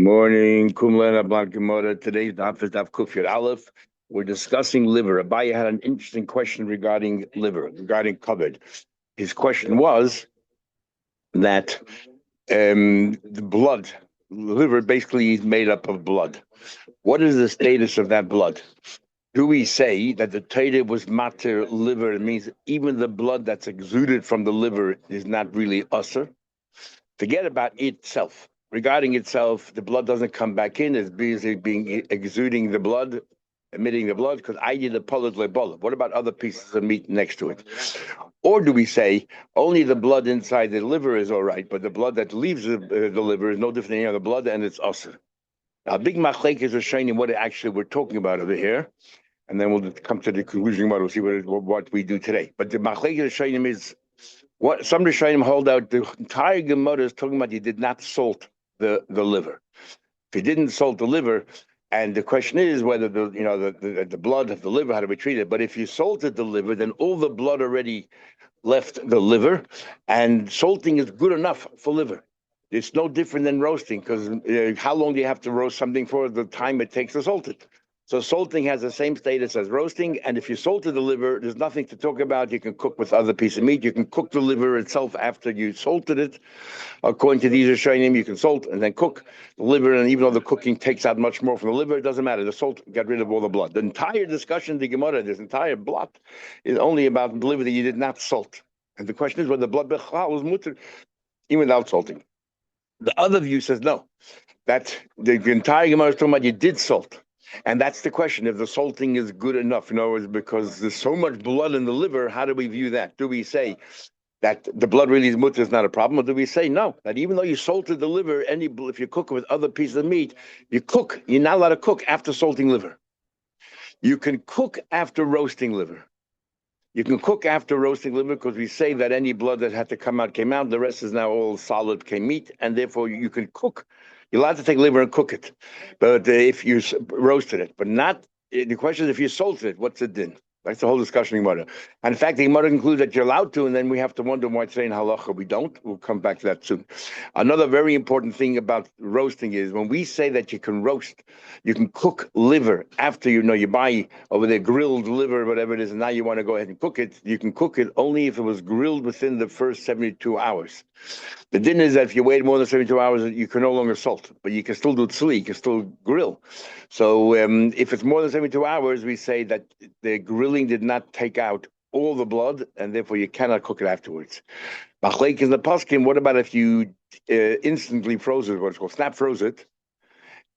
Morning, Kumlena Blanca. Today's daf is daf Kufyat Aleph. We're discussing liver. Abaye had an interesting question regarding liver, regarding covered. His question was that the blood, liver basically is made up of blood. What is the status of that blood? Do we say that the Torah was matir liver? It means even the blood that's exuded from the liver is not really usser? Forget about itself. Regarding itself, the blood doesn't come back in. It's busy being exuding the blood, emitting the blood, because I did a polit lebola. What about other pieces of meat next to it? Or do we say only the blood inside the liver is all right, but the blood that leaves the liver is no different than any other blood, and it's usher? Now, big machlek is showing what actually we're talking about over here, and then we'll come to the conclusion. We'll see what we do today. But the machlek is showing is what some Rishonim hold out. The entire Gemara is talking about you did not salt the liver. If you didn't salt the liver, and the question is whether the blood of the liver had to be treated. But if you salted the liver, then all the blood already left the liver, and salting is good enough for liver. It's no different than roasting, because how long do you have to roast something for? The time it takes to salt it. So salting has the same status as roasting, and if you salted the liver, there's nothing to talk about. You can cook with other piece of meat. You can cook the liver itself after you salted it. According to these Rishonim, you can salt and then cook the liver, and even though the cooking takes out much more from the liver, it doesn't matter. The salt got rid of all the blood. The entire discussion, the Gemara, this entire blot, is only about the liver that you did not salt. And the question is whether the blood bechal was mutter, even without salting. The other view says no, that the entire Gemara is talking about you did salt. And that's the question, if the salting is good enough. In other words, because there's so much blood in the liver, how do we view that? Do we say that the blood really is mutter is not a problem? Or do we say no, that even though you salted the liver, if you cook it with other pieces of meat, you're not allowed to cook after salting liver. You can cook after roasting liver. You can cook after roasting liver because we say that any blood that had to come out came out. The rest is now all solid came meat, and therefore you can cook. You're allowed to take liver and cook it, but if you roasted it, but not. The question is if you salted it, what's it din? That's the whole discussion in Gemara. And in fact, the Gemara concludes that you're allowed to, and then we have to wonder why it's saying halacha we don't. We'll come back to that soon. Another very important thing about roasting is when we say that you can roast, you can cook liver after you buy over there grilled liver, whatever it is, and now you want to go ahead and cook it. You can cook it only if it was grilled within the first 72 hours. The din is that if you wait more than 72 hours, you can no longer salt, but you can still do tzli, you can still grill. So if it's more than 72 hours, we say that the grilling did not take out all the blood, and therefore you cannot cook it afterwards. Machlek in the paskim. What about if you instantly froze it, what's called snap froze it?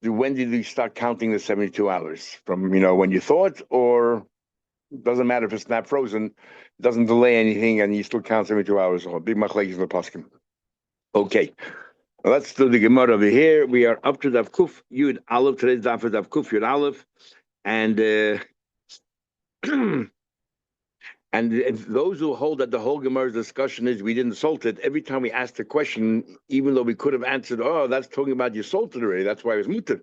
When did you start counting the 72 hours? From when you thought, or it doesn't matter if it's snap frozen, it doesn't delay anything, and you still count 72 hours. Big machlek in the paskim. Okay. Let's do the Gemara over here. We are up to Daf Kuf Yud Aleph. Today's Daf is Daf Kuf Yud Aleph, and and those who hold that the whole Gemara's discussion is we didn't salt it. Every time we ask the question, even though we could have answered, "Oh, that's talking about you salted already. That's why it was mutter."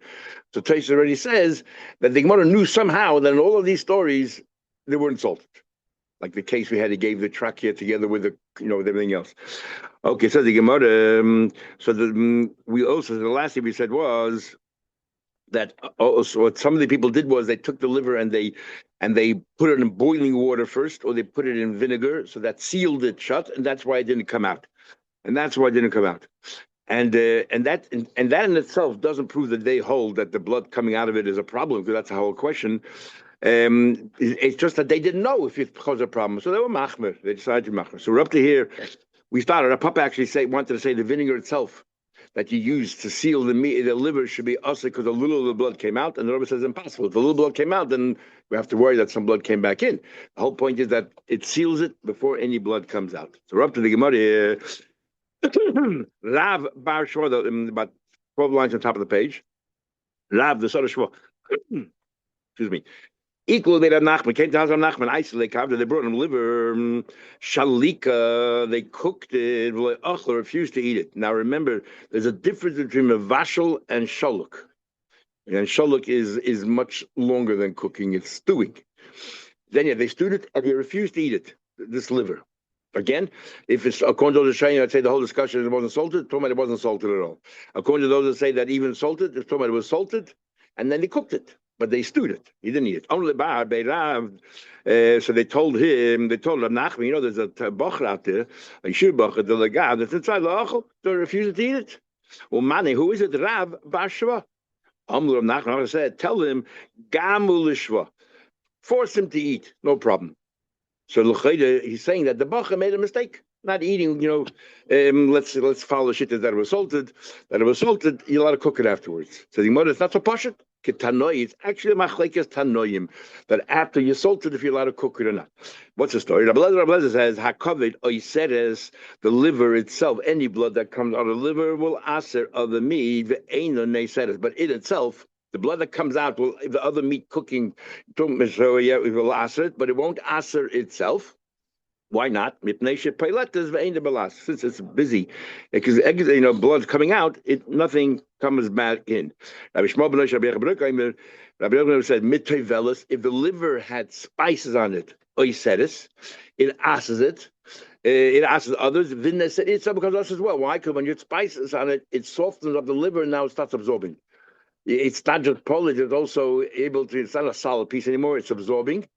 So Tosfos already says that the Gemara knew somehow that in all of these stories they weren't salted. Like the case we had, he gave the trachea together with with everything else. Okay, so the Gemara. The last thing we said was that so what some of the people did was they took the liver and they put it in boiling water first, or they put it in vinegar, so that sealed it shut, and that's why it didn't come out. And that in itself doesn't prove that they hold that the blood coming out of it is a problem, because that's the whole question. It's just that they didn't know if it caused a problem, so they were machmer. They decided to machmer. So we're up to here. We started. Our papa actually wanted to say the vinegar itself that you use to seal the meat, the liver, should be usher because a little of the blood came out, and the Rebbe says impossible. If the little blood came out, then we have to worry that some blood came back in. The whole point is that it seals it before any blood comes out. So we're up to the Gemara here. Rav Bar Shua, about 12 lines on top of the page. Rav the son of Shua. Excuse me. Equal they had Nachman, came to house of Nachman, isolate, after they brought him liver, shalika, they cooked it, Achla refused to eat it. Now remember, there's a difference between a vashal and shaluk. And shaluk is much longer than cooking, it's stewing. Then they stewed it and he refused to eat it, this liver. Again, if it's according to the Shayna, I'd say the whole discussion it wasn't salted. Talking about it wasn't salted at all. According to those that say that even salted, it's talking about it was salted, and then they cooked it, but they stewed it. He didn't eat it. Only so they told him, Nachman, there's a bocher out there, a yeshur bocher, the legad that's inside the achel, they refused to eat it. Well, Mani, who is it? Rav Bashva. Amr Nachman said, tell him, Gamu Lishva, force him to eat, no problem. So he's saying that the bacha made a mistake, not eating. Let's follow the shit that it was salted. That it was salted, you're allowed to cook it afterwards. So the mother, it's not so pashut. It's actually machlekes tanoim that after you salt it, if you're allowed to cook it or not. What's the story? Rabbi Lezer says hakovid oiseres, the liver itself, any blood that comes out of the liver will aser of the meat ve'eino neiseres, but it itself. The blood that comes out will, if the other meat cooking, so yeah, it will aser it, but it won't aser itself. Why not? Since it's busy, because blood coming out, nothing comes back in. Rabbi Shmuel said, if the liver had spices on it, oiseres, it asers it. It asks others. Vinna said it's because us as well. Why? Because when you have spices on it, it softens up the liver, and now it starts absorbing. It's not just polish, it's also able to, it's not a solid piece anymore, it's absorbing,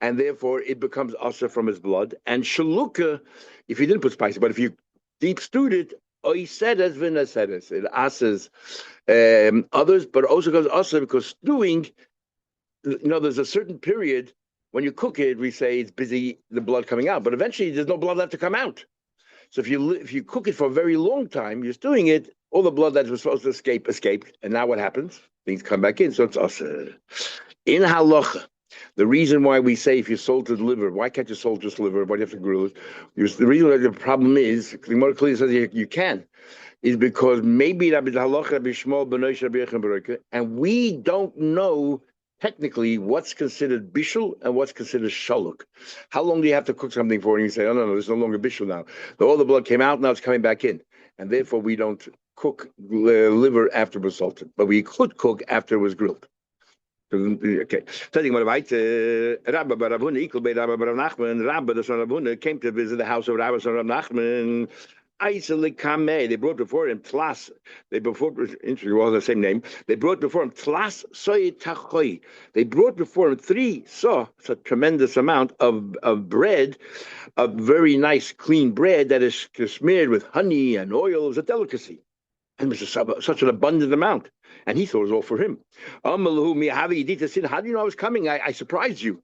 and therefore it becomes usher from his blood. And shaluka, if you didn't put spices, but if you deep stewed it, oisedes v'nesedes, it asses others, but also goes usher because stewing, there's a certain period when you cook it, we say it's busy, the blood coming out, but eventually there's no blood left to come out. So if you cook it for a very long time, you're stewing it, all the blood that was supposed to escaped. And now what happens? Things come back in. So it's usher. In halacha, the reason why we say if you salted liver, why can't you salt just liver? Why do you have to grill it? The reason why the problem is, the more clearly says you can, is because maybe and we don't know technically what's considered bishul and what's considered shaluk. How long do you have to cook something for? And you say, oh, no, it's no longer bishul now. All the blood came out, now it's coming back in. And therefore we don't cook liver after it was salted. But we could cook after it was grilled. Okay. Rabbi the son of Huna, came to visit the house of Rabbi son of Nachman. They brought before him Tlas. They all the same name. They brought before him Tlas soy tachoi. They brought before him it's a tremendous amount of bread, of very nice clean bread that is smeared with honey and oil. Is a delicacy, and it was such an abundant amount. And he thought it was all for him. How do you know I was coming? I surprised you.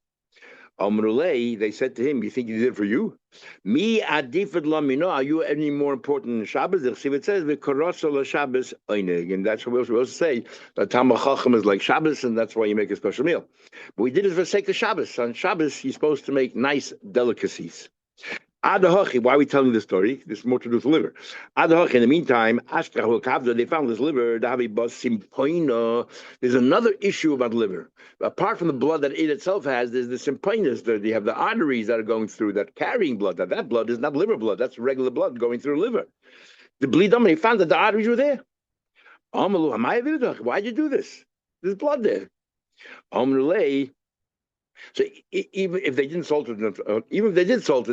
They said to him, you think he did it for you? Me adifat lamino, are you any more important than Shabbos? It says, Shabbos, and that's what we're supposed to say. That Talmid Chacham is like Shabbos, and that's why you make a special meal. But we did it for the sake of Shabbos. On Shabbos, you're supposed to make nice delicacies. Adahachi, why are we telling this story? This is more to do with liver. Adahachi, in the meantime, they found this liver. There's another issue about liver. Apart from the blood that it itself has, there's the simpoinus. You have the arteries that are going through, that carrying blood. That blood is not liver blood. That's regular blood going through the liver. The bleed he found that the arteries were there. Why'd you do this? There's blood there. So even if they didn't salt it,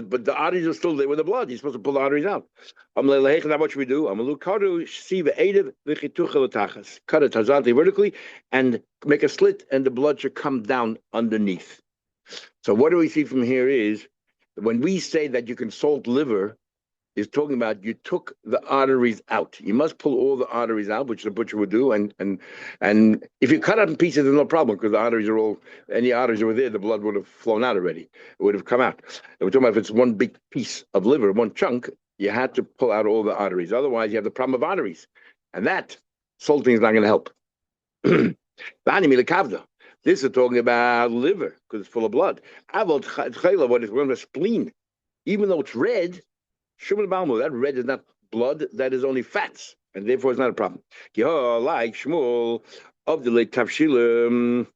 but the arteries are still there with the blood, you're supposed to pull the arteries out. Now what should we do? Cut it horizontally, vertically, and make a slit, and the blood should come down underneath. So what do we see from here is, when we say that you can salt liver, is talking about you took the arteries out. You must pull all the arteries out, which the butcher would do. And if you cut up in pieces, there's no problem, because the arteries are any arteries that were there, the blood would have flown out already. It would have come out. And we're talking about if it's one big piece of liver, one chunk, you had to pull out all the arteries. Otherwise, you have the problem of arteries. And that salting is not going to help. This is talking about liver, because it's full of blood. What is one of the spleen? Even though it's red, that red is not blood, that is only fats, and therefore it's not a problem. Like Shmuel of the late Tavshilim,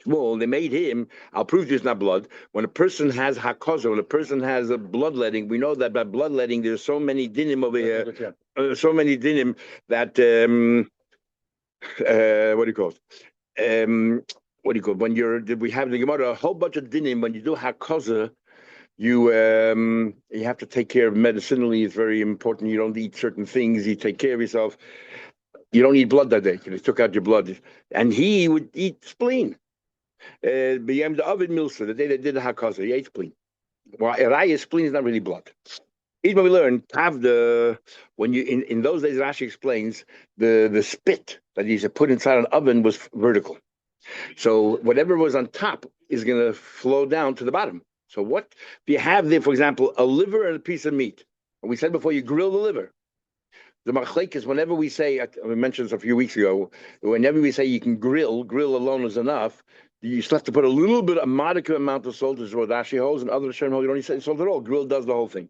Shmuel, they made him, I'll prove this is not blood. When a person has hakoza, when a person has a bloodletting, we know that by bloodletting there's so many dinim over here, so many dinim that, what do you call it? When we have in the Gemara a whole bunch of dinim when you do hakoza. you have to take care of medicinally. It's very important. You don't eat certain things. You take care of yourself. You don't eat blood that day because they took out your blood. And he would eat spleen. B'yem the oven milsa, the day they did the hakaza, he ate spleen. Well, Raya spleen is not really blood. Even we learned have the when you in those days Rashi explains the spit that you put inside an oven was vertical. So whatever was on top is going to flow down to the bottom. So what if you have there, for example, a liver and a piece of meat? And we said before you grill the liver. The machlek is whenever we say, we mentioned this a few weeks ago, whenever we say you can grill alone is enough. You still have to put a little bit, a modicum amount of salt, is what Rashi holds, and other Shem hold you don't need salt at all. Grill does the whole thing.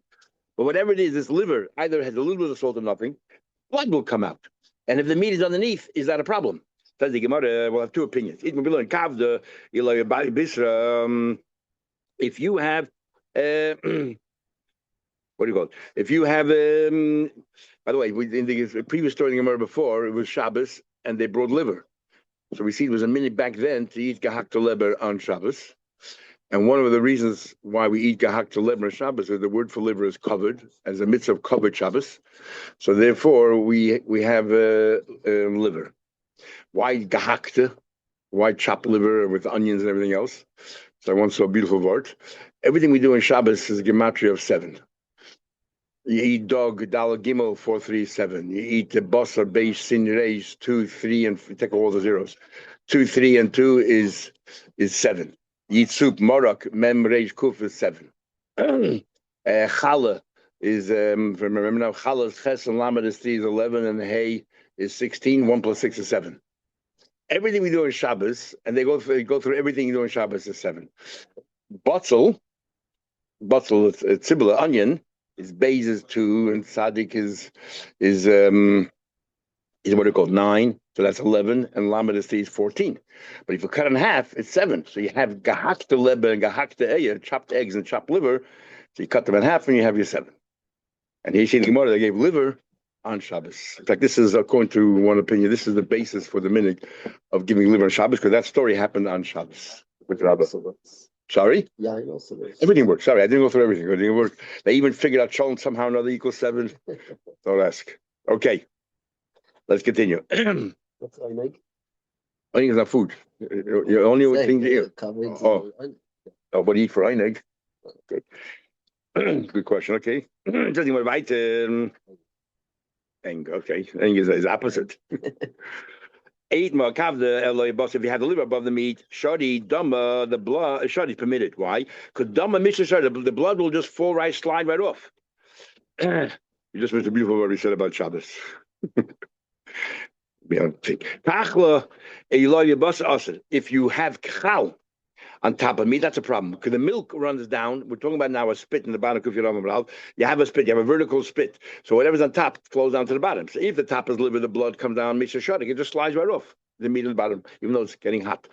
But whatever it is, this liver either has a little bit of salt or nothing, blood will come out. And if the meat is underneath, is that a problem? Says the Gemara, we'll have two opinions. If you have, what do you call it? If you have, by the way, in the previous story in the Gemara before, it was Shabbos, and they brought liver. So we see it was a minute back then to eat gehakta leber on Shabbos. And one of the reasons why we eat gehakta leber on Shabbos is the word for liver is covered, as a mitzvah of covered Shabbos. So therefore, we have liver. Why gehakta? Why chopped liver with onions and everything else? So I once saw a beautiful word. Everything we do in Shabbos is a gematria of 7. You eat dog, dal gimel, 437. You eat the basar, beish, sin, reish, 2, 3, and take all the zeros. 2, 3, and 2 is 7. You eat soup, morak, mem, reish, kuf is 7. Challah is, remember now, challah is ches, and lamed is 3 is 11, and hay is 16. 1 plus 6 is 7. Everything we do in Shabbos, and they go through everything you do in Shabbos is 7. Botzel, it's sibula, onion, is beis is 2, and tzaddik is what it called 9, so that's 11, and lamed is 3 is 14. But if you cut in half, it's 7. So you have gehakta leber and gehakta eya, chopped eggs and chopped liver. So you cut them in half, and you have your 7. And here in the Gemara, they gave liver on Shabbos. In fact, this is, according to one opinion, this is the basis for the minhag of giving liver on Shabbos, because that story happened on Shabbos with Rabbah. Sorry? Yeah, I know. So everything works. Sorry, I didn't go through everything. It didn't work. They even figured out Chulin somehow another equals 7. Don't ask. Okay, let's continue. what's einig? Einig is not food. You only thing to eat. What do you eat for einig? Okay. Good question. Okay. Doesn't want to bite. Eng. Okay. Eng is opposite. 8 makav the eloy boss. If you had the liver above the meat, shadi dama, the blood shadi is permitted. Why? Because dama mishra the blood will just slide right off. You just missed a beautiful word we said about Shabbos. Tachla eloy boss aser. If you have chal on top of meat, that's a problem because the milk runs down. We're talking about now a spit in the bottom. You have a spit, you have a vertical spit. So whatever's on top flows down to the bottom. So if the top is liver, the blood comes down, mishra shadik, it just slides right off the meat on the bottom, even though it's getting hot.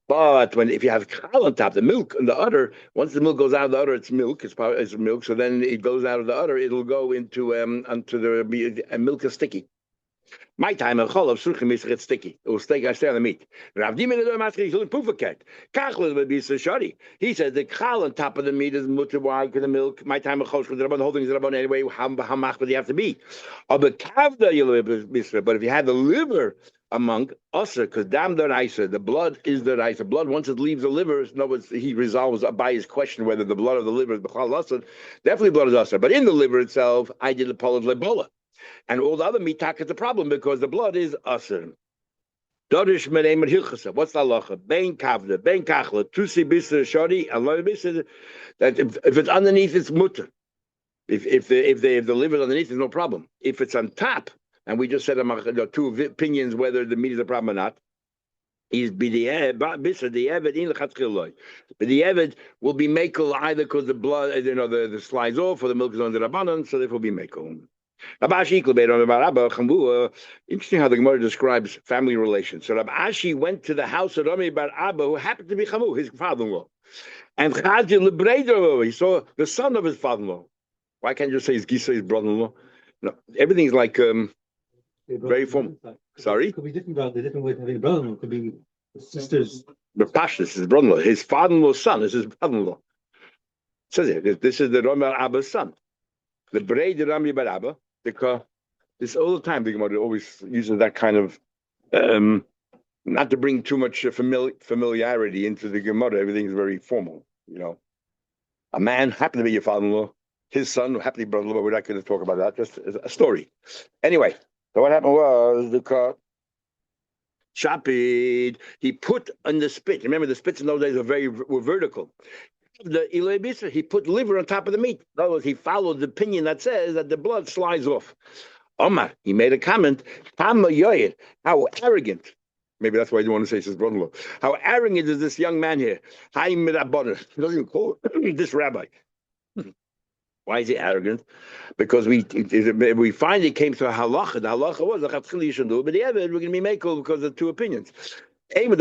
But if you have chal on top, the milk and the udder, once the milk goes out of the udder, it's milk. It's milk. So then it goes out of the udder. It'll go into the milk is sticky. My time of cholov surchim is get sticky. It will stay on the meat. Rav Dimen the master is a pufaket. Kachel would be so shari. He said the chal on top of the meat is mutter wide because the milk. My time of chol because the whole thing is about anyway. How mach would you have to be? But kavda you but if you had the liver among usher, because dam the raisa, the blood is the raisa. Blood once it leaves the liver, he resolves by his question whether the blood of the liver is b'chal usher. Definitely blood is usher, but in the liver itself, I did the pol of lebola. And all the other mitak is a problem because the blood is aser. Dorish mereim hilchasa. What's the halacha? Bein kavda, bein kachla, tusi bisr shari, Allah bisr. That if it's underneath, it's mutter. If the liver is underneath, there's no problem. If it's on top, and we just said there are two opinions whether the meat is a problem or not. Is bisr the eved in the chatzchiloi. But the eved will be mekel either because the blood, the slides off, or the milk is under the rabbanon, so therefore be mekel. Interesting how the Gemara describes family relations. So Rabbi Ashi went to the house of Rami Bar Abba, who happened to be Chamu, his father-in-law. And Chaji Lebredo, he saw the son of his father-in-law. Why can't you say his Gisa, his brother-in-law? No, everything's like very formal. Sorry? It could be different about the different way of having a brother-in-law. It could be sisters. The Pashas, his brother-in-law. His father-in-law's son is his brother-in-law. Says it. This is the Rami Abba's son. The Brei the Rami Bar Abba, because this all the time the Gemara always uses that kind of not to bring too much familiarity into the Gemara. Everything is very formal, A man happened to be your father-in-law, his son happily brother-in-law, but we're not going to talk about that. Just a story. Anyway, so what happened was the car Chapid, he put on the spit. Remember, the spits in those days were vertical. The Ilay Bisra, he put liver on top of the meat. In other words, he followed the opinion that says that the blood slides off. Omar, he made a comment, how arrogant. Maybe that's why I didn't want to say his brother-in-law. How arrogant is this young man here? He doesn't even call this rabbi. Why is he arrogant? Because we finally came to a halacha. The halacha was you should do, but the Eved we're going to be makel because of two opinions. Because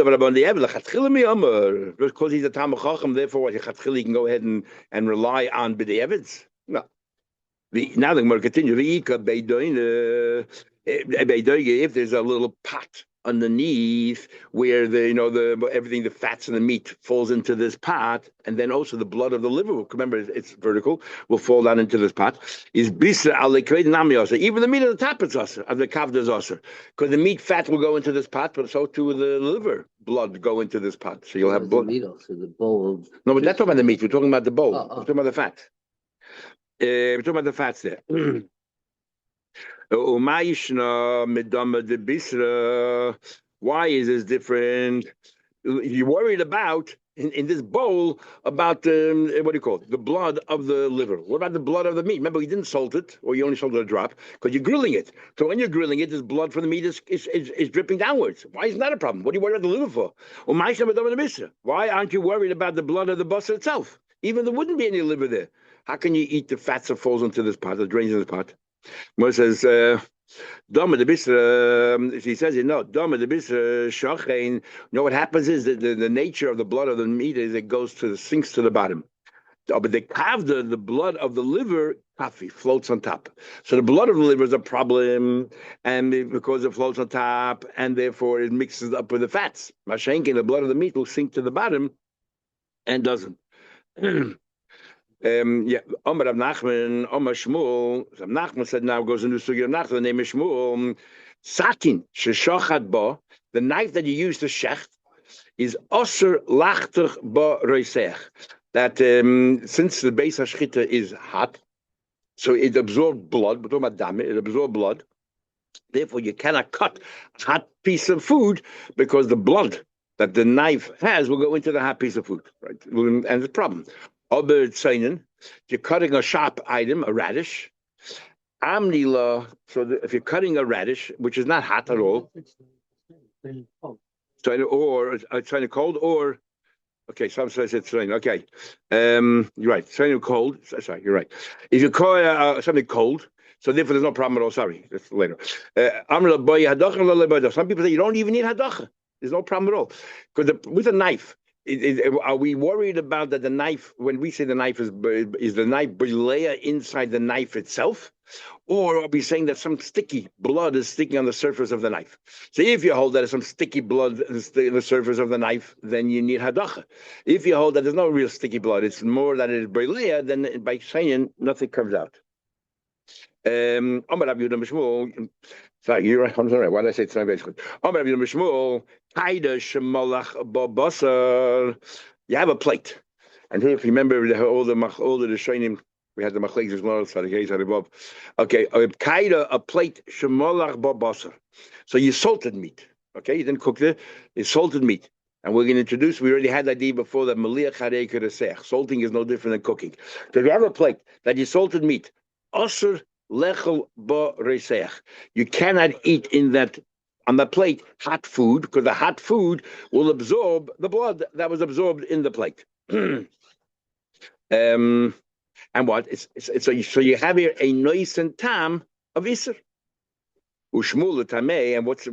he's a Talmid Chacham, therefore he can go ahead and rely on the Evids. No. Now the Gemara continues. If there's a little pot underneath where everything, the fats and the meat falls into this pot, and then also the blood of the liver, remember it's vertical, will fall down into this pot. Is bisra even the meat of the top is also of the kavda is also, because the meat fat will go into this pot, but so too will the liver blood go into this pot. So you'll have blood. The bowl of No, but that's talking about the meat. We're talking about the bowl. We're talking about the fat. We're talking about the fats there. Why is this different? You're worried about in this bowl about what do you call it? The blood of the liver. What about the blood of the meat? Remember, you didn't salt it, or you only salted a drop because you're grilling it. So when you're grilling it, this blood from the meat is dripping downwards. Why isn't that a problem? What are you worried about the liver for? Why aren't you worried about the blood of the basar itself? Even there wouldn't be any liver there. How can you eat the fats that falls into this pot, that drains in this pot? Mo says, Dama the Bisra, he says, Dama the Bisra, Shachain. What happens is that the nature of the blood of the meat is it sinks to the bottom. But the kavda, the blood of the liver, coffee, floats on top. So the blood of the liver is a problem, and because it floats on top, and therefore it mixes up with the fats. Mashenkin, the blood of the meat will sink to the bottom and doesn't. Omar Rav Nachman, Omar Shmuel. Rav Nachman said now goes into Sugi Rav Nachman, the name is Shmuel. Sakin sheshachat ba, the knife that you use to shecht is osir lachter ba roisech. That since the base hashchita is hot, so it absorbs blood. We're talking about dam, it absorbs blood. Therefore, you cannot cut a hot piece of food because the blood that the knife has will go into the hot piece of food, right? And it's a problem. If you're cutting a sharp item, a radish, amnila. So if you're cutting a radish, which is not hot at all, it's kind of cold, or okay, some say it's raining. Okay, you're right. It's kind of cold. Sorry, you're right. If you call something cold, so therefore there's no problem at all. Sorry, that's later. Some people say you don't even need hadacha. There's no problem at all because with a knife. Are we worried about that the knife, when we say the knife is the knife bilea inside the knife itself? Or are we saying that some sticky blood is sticking on the surface of the knife? So if you hold that there's some sticky blood on the surface of the knife, then you need hadacha. If you hold that there's no real sticky blood, it's more that it is bilea, then by saying nothing comes out. Sorry, you're right. I'm sorry. Why did I say it's not very good? You have a plate, and here, if you remember, all the Rishonim, we had the machlekes as well. Above. Okay, a plate shemolach babasar. So you salted meat. Okay, you didn't cook it's salted meat. And we're going to introduce, we already had the idea before that maliach harei kedesech. Salting is no different than cooking. So if you have a plate that you salted meat, osur lechel ba reisech. You cannot eat in that on the plate hot food because the hot food will absorb the blood that was absorbed in the plate. And what? So you have here a nois and tam of iser. Ushmul tamei, and what's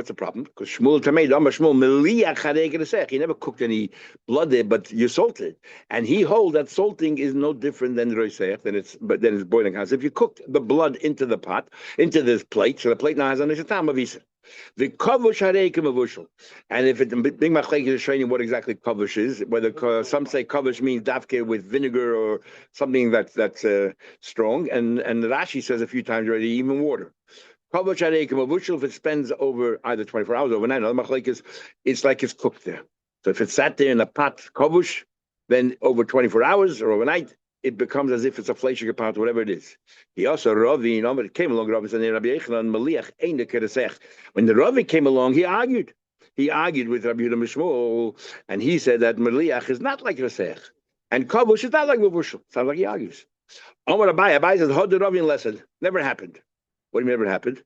the problem? Because Shmuel tamei, Amar Shmuel meliach harei kedesech. He never cooked any blood there, but you salted, and he holds that salting is no different than roisech. Then it's boiling hot. So if you cooked the blood into the pot, into this plate, so the plate now has a nice tam of iser. The kavush hareikim avushal. And if it big machlekes is showing what exactly kavush is, whether some say kavush means dafke with vinegar or something that's strong, and Rashi says a few times already, even water. Kavush hareikim avushal, if it spends over either 24 hours or overnight, other machlekes, it's like it's cooked there. So if it's sat there in a pot kavush, then over 24 hours or overnight, it becomes as if it's a fleshige pot, whatever it is. He also Ravi, it came along. Ravi said, "Rabbi Yochanan Maliach ain't the keresech." When the Ravi came along, he argued. He argued with Rabbi Yehuda Mishmol, and he said that Maliach is not like resech, and kavush is not like mavushal. Sounds like he argues. Omar Abai says, "How did Ravi lesson? Never happened." What do you mean never happened?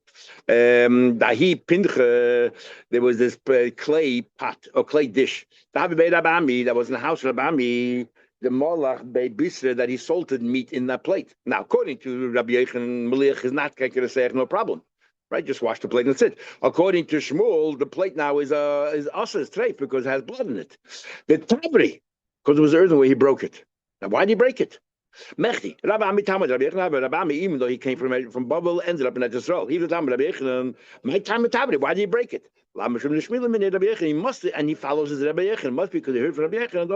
Dahi Pincha, there was this clay pot or clay dish. That was in the house of Rabbi the Molach Bisra that he salted meat in that plate. Now, according to Rabbi Yochanan, Maliach is not going to say no problem, right? Just wash the plate and that's it. According to Shmuel, the plate now is also treif because it has blood in it. The Tabri, because it was earthenware, he broke it. Now, why did he break it? Mechti, Rabbi Ami, even though he came from Babel, ended up in Etzisrael. He was Rabbi Yochanan. My time at Tabri, why did he break it? He must, and he follows his Rabbi Yochanan. Must be because he heard from Rabbi Yochanan.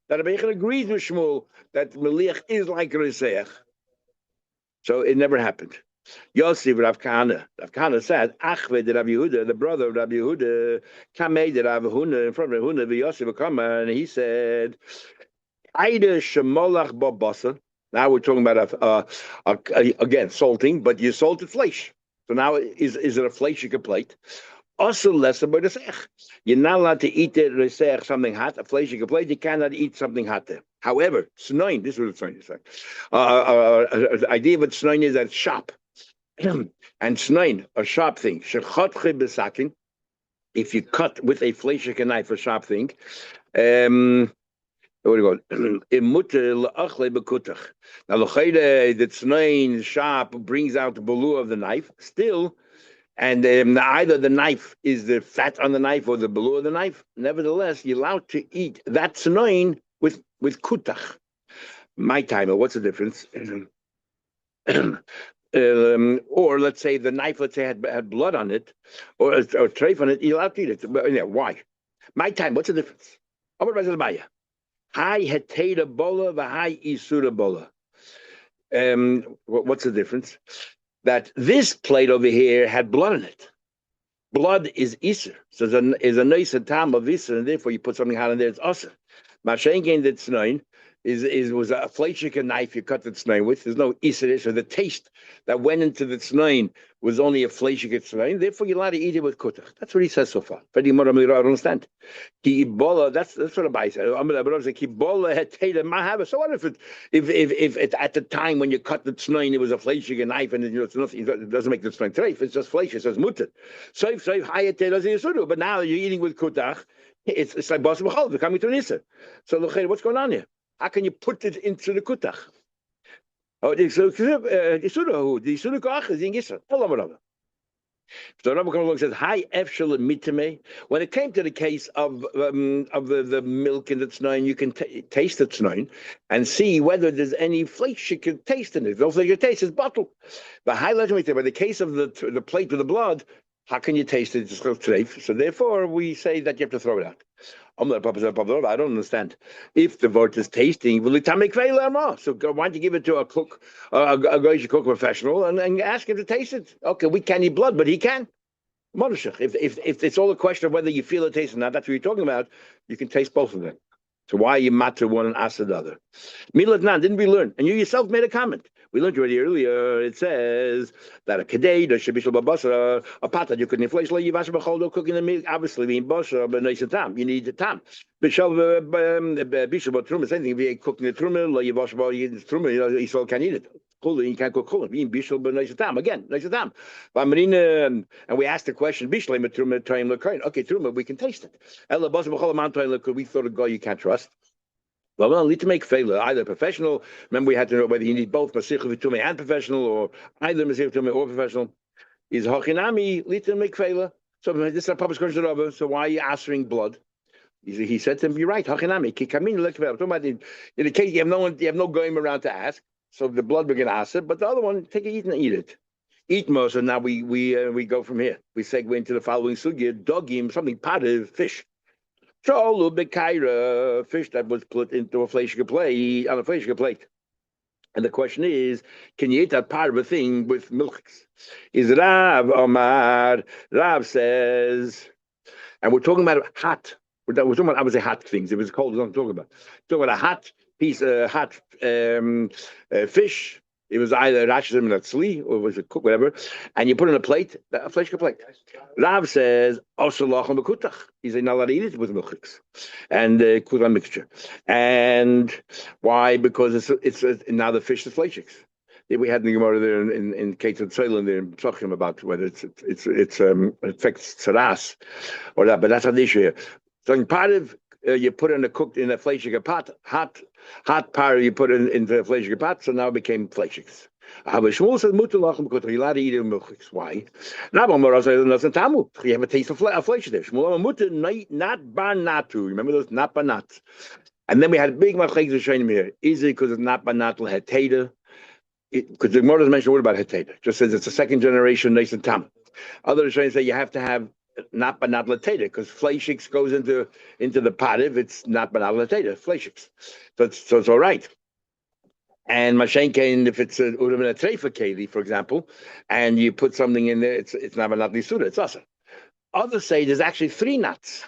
That Rabbi Yochanan agrees with Shmuel that Meliach is like Reseach. So it never happened. Yosef Rav Kahana. Rav Kahana said, Achve de Rabbi Yehuda, the brother of Rabbi Yehuda, Kamei de Rabbi Huna, in front of Rabbi Huna, Yosef come and he said, Aida Shemolach Babasa. Now we're talking about again salting, but you salted flesh. So now is it a flesh you can plate? Also less about the sech. You're not allowed to eat it something hot, a flesh you can plate. You cannot eat something hot there. However, snoin, this is what snoin is like. The idea of what snoin is that it's sharp. And snoin, a sharp thing. Shechotche besakin. If you cut with a flesh knife, a sharp thing. What do you go? Now, the tznoin sharp brings out the bulu of the knife. Still, and either the knife is the fat on the knife or the bulu of the knife. Nevertheless, you're allowed to eat that tznoin with kutach. My timer, what's the difference? Or let's say the knife, had blood on it, or treif on it. You're allowed to eat it. But, why? My time, what's the difference? Hi hetera bola v'hai isura bola. What's the difference? That this plate over here had blood in it. Blood is isur, so is a nice tam of isur, and therefore you put something hot in there. It's usur. Mashengen that tznoin was a fleishika knife you cut the tznoin with. There's no isur, so the taste that went into the tznoin was only a fleishika tznoin. Therefore, you're allowed to eat it with kutach. That's what he says so far. I don't understand. That's what Abai said. So what if at the time when you cut the tznoin it was a fleishika knife and it's nothing, it doesn't make the tznoin treif. It's just flesh. It says mutter. But now you're eating with kutach. It's like basa b'chol coming to an isur. So what's going on here? How can you put it into the kutach? Oh, the isur koach is in isur. So Rabbi comes along and says, "Hi, efshel mitame." When it came to the case of the milk in the tznoin, you can taste the tznoin and see whether there's any flesh you can taste in it. No flesh you taste is bottle. But highlight mitame. But the case of the plate with the blood, how can you taste it? It's treif. So therefore, we say that you have to throw it out. I don't understand. If the vort is tasting, will it make more? So why don't you give it to a cook, a guy cook professional, and ask him to taste it? Okay, we can't eat blood, but he can. If it's all a question of whether you feel it tastes or not, that's what you're talking about. You can taste both of them. So why you matter one and ask the other? Milat nan, didn't we learn? And you yourself made a comment. We learned already earlier. It says that a kedei, the shabishal babasa, a pat that you couldn't inflate, like you bashar cooking the meat. Obviously, being basha, but nice tam. You need the tam. Bishal bishal truma. Same thing. If you're cooking the truma, like you bash about truma, you still can't eat it. You can't cook chulin. Being bishal, but nice tam again, nice tam. But and we asked the question, bishal truma truma lekain. Okay, truma, we can taste it. Ella basha b'chol amantoin lekain. We thought a guy you can't trust. Well, need to make failure, either professional. Remember, we had to know whether you need both Masich V'tumei and professional, or either Masich V'tumei or professional. Is Hachinami need to make failure? So this is a public question of so why are you answering blood? He said to him, "You're right, Hachinami. Kikamin lekvel." Talking about in the case you have no going around to ask, so the blood we're going to ask it, but the other one, take it, eat and eat it. Itmo. So now we go from here. We segue into the following sugya: dogim, something potted fish. Cholu bekaira, fish that was put into a fleishige plate on a fleishige plate. And the question is, can you eat that part of a thing with milchiks? Is Rav Omar? Rav says, and we're talking about hot. We're talking about obviously hot things. If it's cold, we're not talking about. We're talking about a hot piece, hot fish. It was either rashim natzli or was it cooked, whatever, and you put it in a plate, a fleishige plate. Rav says, "Osalachim bekutach." He's not allowed to eat it with milchiks and kutan mixture. And why? Because it's now the fish is fleishiks. We had in the Gemara there in Ketzad Tzolin there in Psachim about whether it affects tzaras or that, but that's not the issue here. So in part of you put in a fleishige pot, hot part you put into a fleishige pot, so now it became fleishiks. Shmuel says mutalachim because you're allowed to eat it milchiks. Why? You have a taste of flesh there. Shmuel mutter not bar natu. Remember those not bar nat. And then we had a big machlekes showing here. Is it because it's not bar nat heteda? Because the Gemara doesn't mention a word about heteda. Just says it's a second generation nice and tam. Others say you have to have not banat lateda because fleishiks goes into the pot if it's not banat lateda fleishiks. So it's all right. And mashenkein if it's a treifa keli, for example, and you put something in there, it's not banat lisuda, it's awesome. Others say there's actually 3 nuts.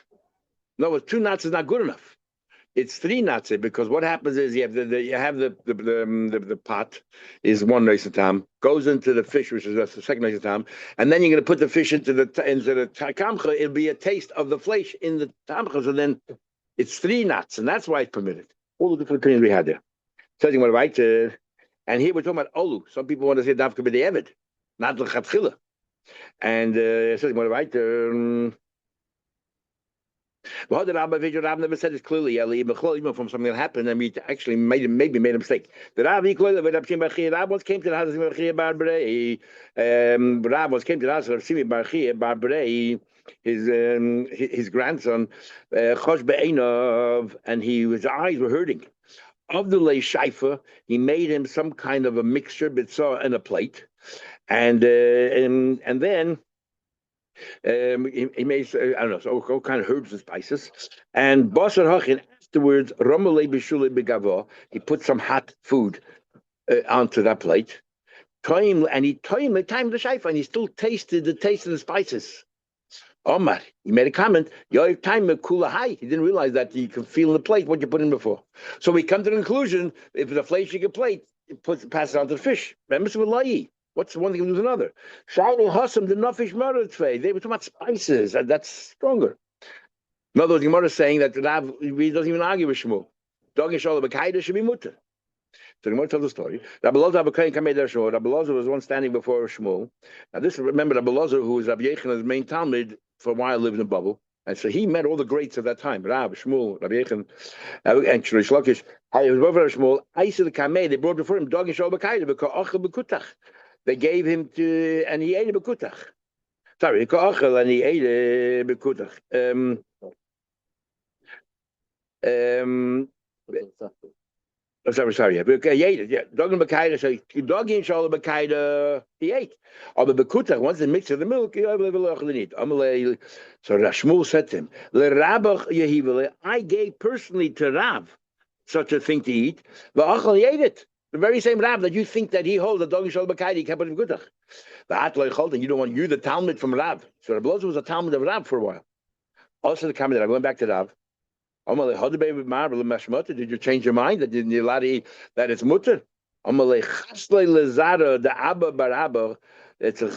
No, 2 nuts is not good enough. It's 3 nuts because what happens is you have the pot is one nice tam goes into the fish, which is the second nice tam, and then you're going to put the fish into the kamcha. It'll be a taste of the flesh in the kamcha. So then it's 3 nuts, and that's why it's permitted. All the different opinions we had there. So you want to write, and here we're talking about olu. Some people want to say dafka b'di eved, not l'chatchila, and so you want to write. Well, the Rabbi never said it clearly, even from something that happened, and we actually maybe made a mistake. The Rabbi once came to the house of Barbrei. Rabbi once came to the house of Barbrei, his grandson, Chosh Be'enov, and his eyes were hurting. Of the lay shaifa, he made him some kind of a mixture, bitzah, in a plate, and then. He made I don't know, so all kind of herbs and spices, and basar hachin afterwards romalei b'shulei begavo. He put some hot food onto that plate. He timed the shayfa, and he still tasted the taste of the spices. Omar, he made a comment. Yoiv time kula high. He didn't realize that you can feel in the plate what you put in before. So we come to the conclusion: if it's a fleishige plate, passes it on to the fish. What's one thing to do with another? Shining Hassam, the Nafish Maratfei. They were talking about spices, and that's stronger. In other words, the Gemara is saying that Rav he doesn't even argue with Shmuel. Doggy Shalom B'Kaida should be mutter. So the Gemara tells the story. Rabbi Loza was one standing before Shmuel. Now remember Rabbi Loza, who was Rabbi Yechan's main Talmud, for a while lived in a bubble. And so he met all the greats of that time. Rav, Shmuel, Rabbi Yechan, and Shrish Lakish. He was over Shmuel. I said the Kameh, they brought before him Doggy Shalom B'Kaida, because Achel B'Kutach. They gave him and he ate a bekutach. Sorry, and he ate a bekutach. Sorry. He ate it. Yeah, dogin bekaida. So dogin shalom bekaida. He ate. But bekutach, once they mix with the milk, so Shmuel said to him, "L'rabach yehivele, I gave personally to Rav such a thing to eat. But he ate it." The very same Rav that you think that he holds the dog shal b'kaidi, he kept it in Gutach. The Atloi Cholden, you don't want the Talmud from Rav. So Rabbi Loza was a Talmud of Rav for a while. Also the comment that I went back to Rav. Did you change your mind that you're allowed to eat that it's mutter? The Abba Barabba, it's a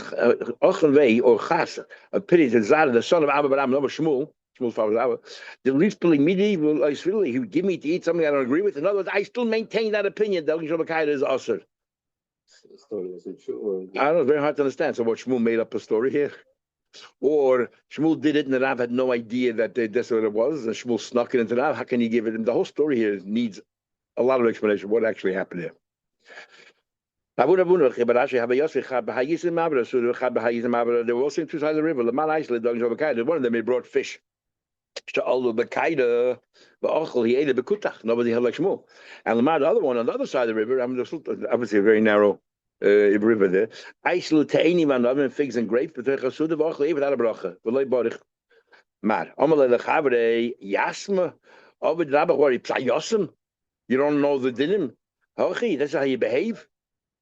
Ochenvei or Chas, a pity to Zara, the son of Abba Barabba, no Shmuel. Shmuel's father was Abba. The least medieval Israeli, he would give me to eat something I don't agree with. In other words, I still maintain that opinion that Shmuel is Asr. The story wasn't true. I don't know, it's very hard to understand. So what, Shmuel made up a story here? Or Shmuel did it and the Rav had no idea that that's what it was, and Shmuel snuck it into Rav. How can you give it? And the whole story here needs a lot of explanation. What actually happened here? They were also in 2 sides of the river. One of them, he brought fish. Nobody held like Shmuel. And the other one on the other side of the river, obviously very narrow river there. Aislu te'eni van oven figs and grapes, but chasuda v'ochle even without a bracha. V'loy borich. Mar. Amalei lechavre yasma. Ovid rabach wari psayosem. You don't know the dinim. Hochi, that's how you behave.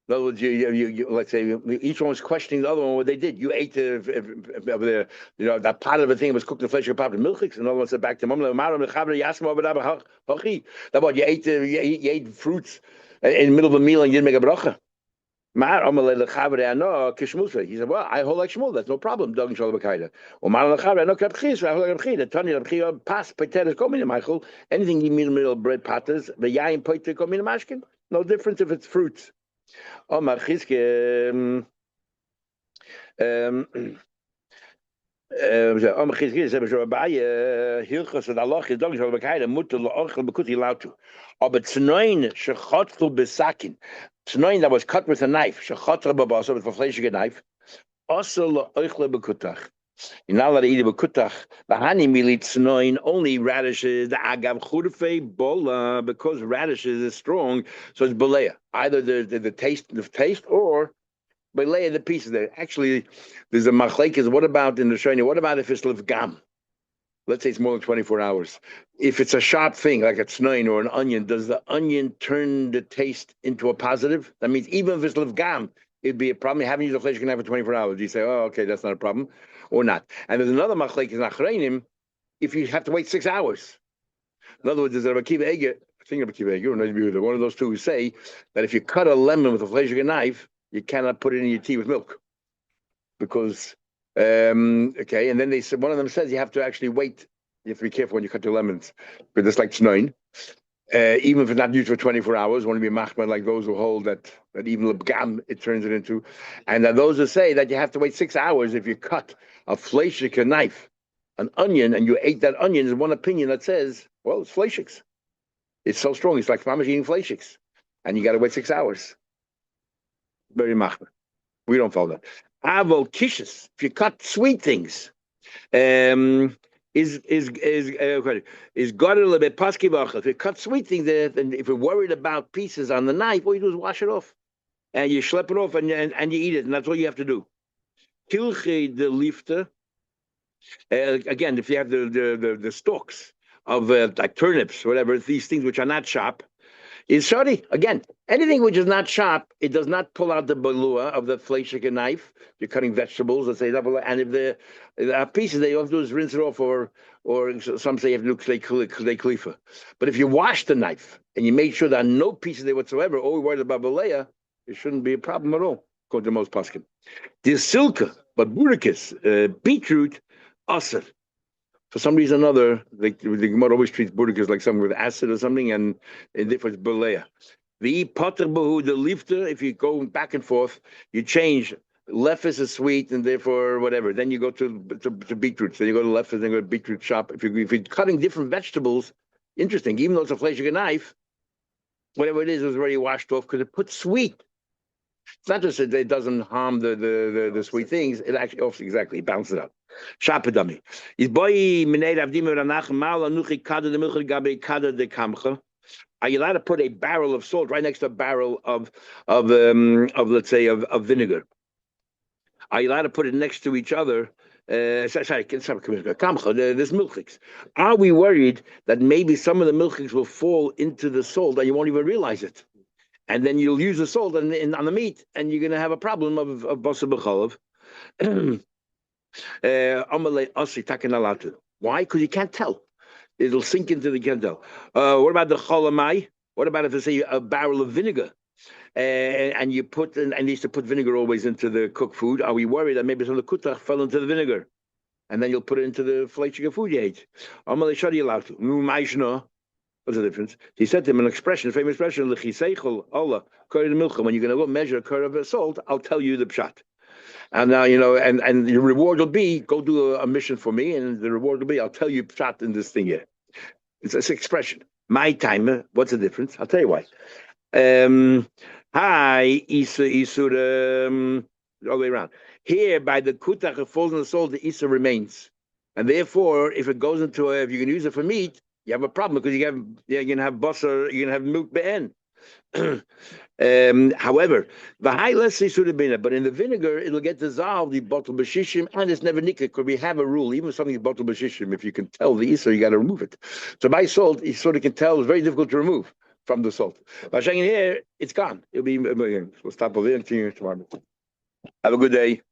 In other words, let's say each one was questioning the other one what they did. You ate that part of the thing was cooked in flesh or pot with milchiks. Another one said back to mom, that what you ate fruits in the middle of a meal and you didn't make a bracha. He said, well, I hold like Shmuel. That's no problem. Anything you mean in the middle of bread patas, no difference if it's fruits. Omar Chizke, Omar Chizke, ze hebben zo bij heel gezegd Allah is dank zal bekijken moeten de orgel bekuti lautu. Aber tsnoin shechotl besakin. Tsnoin that was cut with a knife. Shechotl babasa with a fleshige knife. Also le orgel bekutach. You're not allowed to eat it bekutach. Bahani milit tsnoin only radishes the agav churfe bola because radishes is strong, so it's belea. Either the taste or belea the pieces there. Actually, there's a machlekes. What about in the shayna? What about if it's livgam? Let's say it's more than 24 hours. If it's a sharp thing like a tsnoin or an onion, does the onion turn the taste into a positive? That means even if it's livgam, it'd be a problem. You haven't used a flesh can have for 24 hours. You say, oh, okay, that's not a problem, or not. And there's another machlekes in achreinim. If you have to wait 6 hours. In other words, there's a Akiva Eger, I think of Akiva Eger, one of those two who say that if you cut a lemon with a fleishig knife, you cannot put it in your tea with milk. Because, okay, and then they said, one of them says you have to actually wait. You have to be careful when you cut your lemons. But it's like tsnoin. Even if it's not used for 24 hours, want to be machman like those who hold that even lebgam it turns it into. And those who say that you have to wait 6 hours if you cut a fleishig knife, an onion, and you ate that onion. There's one opinion that says, well, it's fleishiks. It's so strong. It's like mamash eating fleishiks. And you got to wait 6 hours. Very machmer. We don't follow that. Avol kishas. If you cut sweet things, is got a little bit paski v'achal. If you cut sweet things, and if you're worried about pieces on the knife, all you do is wash it off, and you schlep it off, and you eat it, and that's all you have to do. Kilche the lifter. Again, if you have the stalks of like turnips, whatever, these things which are not sharp, is shari. Again, anything which is not sharp, it does not pull out the balua of the fleishik knife. You're cutting vegetables, let's say, and if the pieces they have to do is rinse it off, or some say you have to do clay klifa. But if you wash the knife and you make sure there are no pieces there whatsoever, all we're worried about balea, it shouldn't be a problem at all, according to most paskim. The silka, but burikis, beetroot, asr. For some reason or another, the Gemara always treats burikis like something with acid or something, and therefore it's belea. The potter bahu, the lifter, if you go back and forth, you change. Lefis is sweet, and therefore whatever. Then you go to beetroots. Then you go to lefis, then you go to beetroot shop. If you're cutting different vegetables, interesting. Even though it's a fleishig knife, whatever it is already washed off because it puts sweet. It's not just that it doesn't harm the sweet things. It actually exactly balances it out. Shapadami. Is boy minei avdim ranach mal anuchi kada de milchi gabe kada de kamcha. Are you allowed to put a barrel of salt right next to a barrel of let's say of vinegar? Are you allowed to put it next to each other? This milchiks. Are we worried that maybe some of the milchiks will fall into the salt and you won't even realize it? And then you'll use the salt on the meat, and you're going to have a problem of basar b'chalav. Why? Because you can't tell. It'll sink into the can't tell. What about the cholamai? What about if they say a barrel of vinegar? And you put, and they used to put vinegar always into the cooked food. Are we worried that maybe some of the kutach fell into the vinegar? And then you'll put it into the fleishig food you ate. What's the difference? He said to him an expression, a famous expression, when you're going to go measure a curve of salt, I'll tell you the pshat. And now, and your reward will be, go do a mission for me, and the reward will be, I'll tell you pshat in this thing here. It's an expression. My time, what's the difference? I'll tell you why. Hi, Isur, all the way around. Here, by the kutach, it falls in the salt, the Isur remains. And therefore, if it goes into if you can use it for meat, you have a problem because you're going to have basar, you're going to have milk be'en. However, the high less should have been, but in the vinegar it'll get dissolved. The bottle b'shishim, and it's never nikah. Because we have a rule, even if something's bottle b'shishim, if you can tell the iser, you got to remove it. So by salt, you sort of can tell it's very difficult to remove from the salt. By saying here, it's gone. It'll be. We'll stop over there and continue tomorrow. Have a good day.